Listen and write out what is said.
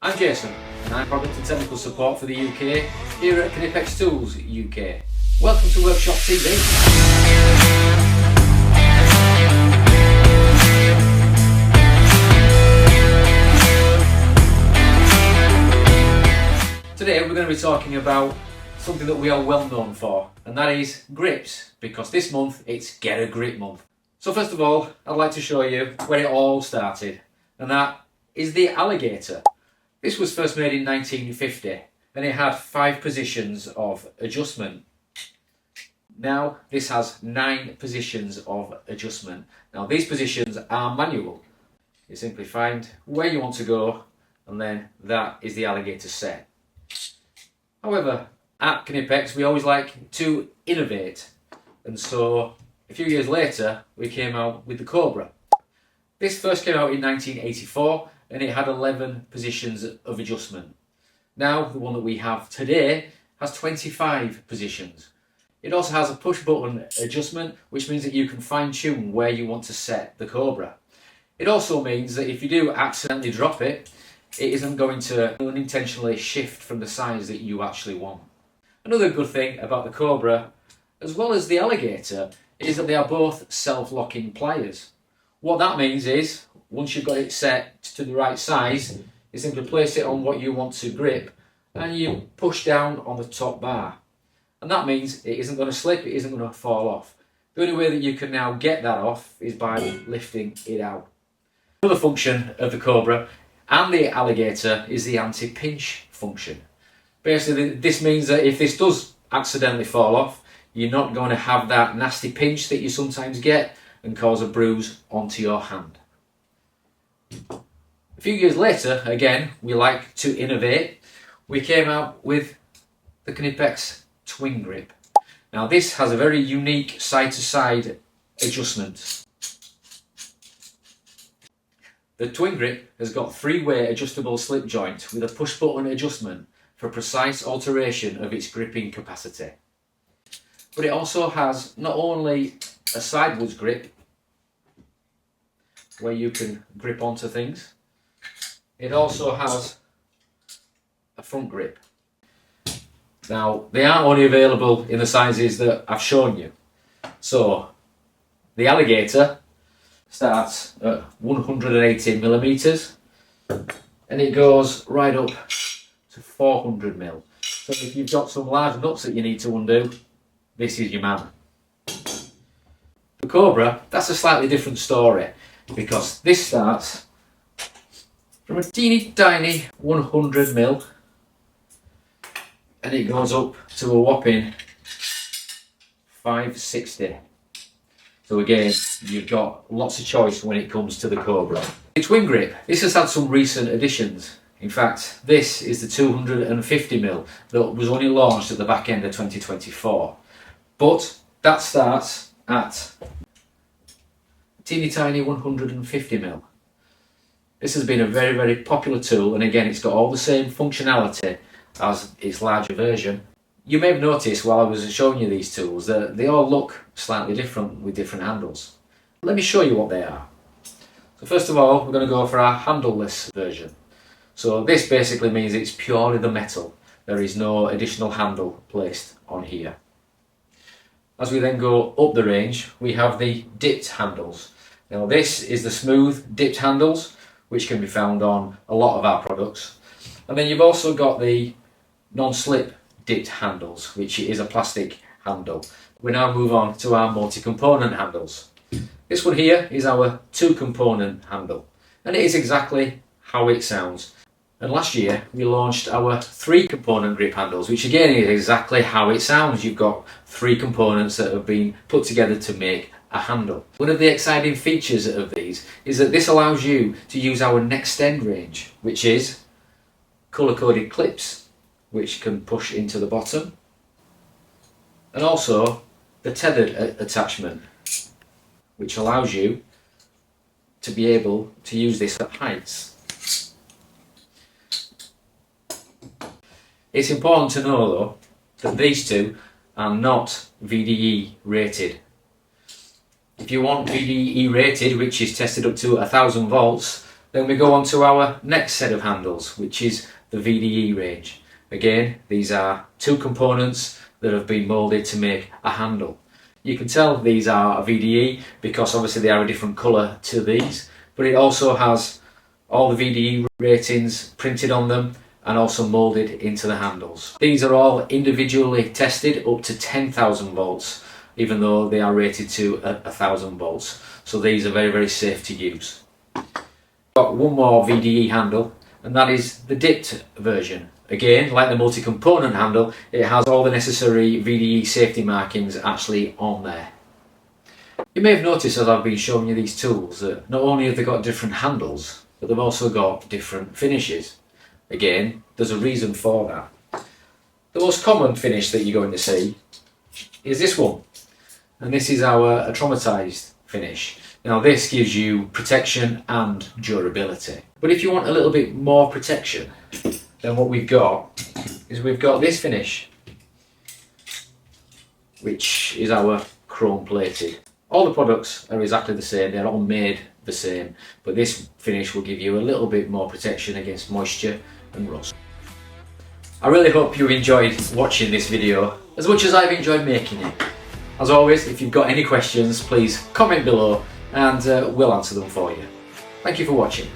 I'm Jason and I'm Product and Technical Support for the UK here at KNIPEX Tools UK. Welcome to Workshop TV. Today we're going to be talking about something that we are well known for, and that is grips, because this month it's Get a Grip month. So first of all, I'd like to show you where it all started, and that is the alligator. This was first made in 1950 and it had 5 positions of adjustment. Now this has 9 positions of adjustment. Now these positions are manual. You simply find where you want to go and then that is the alligator set. However, at KNIPEX we always like to innovate, and so a few years later we came out with the Cobra. This first came out in 1984 and it had 11 positions of adjustment. Now the one that we have today has 25 positions. It also has a push button adjustment, which means that you can fine tune where you want to set the Cobra. It also means that if you do accidentally drop it, it isn't going to unintentionally shift from the size that you actually want. Another good thing about the Cobra, as well as the alligator, is that they are both self-locking pliers. What that means is, once you've got it set to the right size, you simply place it on what you want to grip and you push down on the top bar. And that means it isn't going to slip, it isn't going to fall off. The only way that you can now get that off is by lifting it out. Another function of the Cobra and the alligator is the anti-pinch function. Basically, this means that if this does accidentally fall off, you're not going to have that nasty pinch that you sometimes get and cause a bruise onto your hand. A few years later, again, we like to innovate. We came out with the KNIPEX Twin Grip. Now this has a very unique side-to-side adjustment. The Twin Grip has got 3-way adjustable slip joint with a push button adjustment for precise alteration of its gripping capacity. But it also has not only a sideways grip where you can grip onto things, it also has a front grip. Now they aren't only available in the sizes that I've shown you. So the alligator starts at 180mm and it goes right up to 400mm. So if you've got some large nuts that you need to undo, this is your man. The Cobra, that's a slightly different story, because this starts from a teeny tiny 100mm and it goes up to a whopping 560. So again, you've got lots of choice when it comes to the Cobra. The Twin Grip, this has had some recent additions. In fact, this is the 250mm that was only launched at the back end of 2024. But that starts at teeny tiny 150mm. This has been a very, very popular tool, and again it's got all the same functionality as its larger version. You may have noticed while I was showing you these tools that they all look slightly different with different handles. Let me show you what they are. So first of all, we're going to go for our handleless version. So this basically means it's purely the metal. There is no additional handle placed on here. As we then go up the range, we have the dipped handles. Now this is the smooth dipped handles, which can be found on a lot of our products. And then you've also got the non-slip dipped handles, which is a plastic handle. We now move on to our multi-component handles. This one here is our 2-component handle, and it is exactly how it sounds. And last year we launched our 3-component grip handles, which again is exactly how it sounds. You've got 3 components that have been put together to make a handle. One of the exciting features of these is that this allows you to use our Nextend range, which is colour-coded clips which can push into the bottom, and also the tethered attachment, which allows you to be able to use this at heights. It's important to know though that these two are not VDE rated. If you want VDE rated, which is tested up to 1000 volts, Then we go on to our next set of handles, which is the VDE range. Again, these are two components that have been moulded to make a handle. You can tell these are a VDE because obviously they are a different colour to these, but it also has all the VDE ratings printed on them and also moulded into the handles. These are all individually tested up to 10,000 volts, even though they are rated to 1,000 volts. So these are very, very safe to use. Got one more VDE handle, and that is the dipped version. Again, like the multi-component handle, it has all the necessary VDE safety markings actually on there. You may have noticed as I've been showing you these tools that not only have they got different handles, but they've also got different finishes. Again, there's a reason for that. The most common finish that you're going to see is this one, and this is our atraumatized finish. Now this gives you protection and durability, but if you want a little bit more protection, then what we've got is we've got this finish, which is our chrome plated. All the products are exactly the same, they're all made the same, but this finish will give you a little bit more protection against moisture and rust. I really hope you enjoyed watching this video as much as I've enjoyed making it. As always, if you've got any questions, please comment below and we'll answer them for you. Thank you for watching.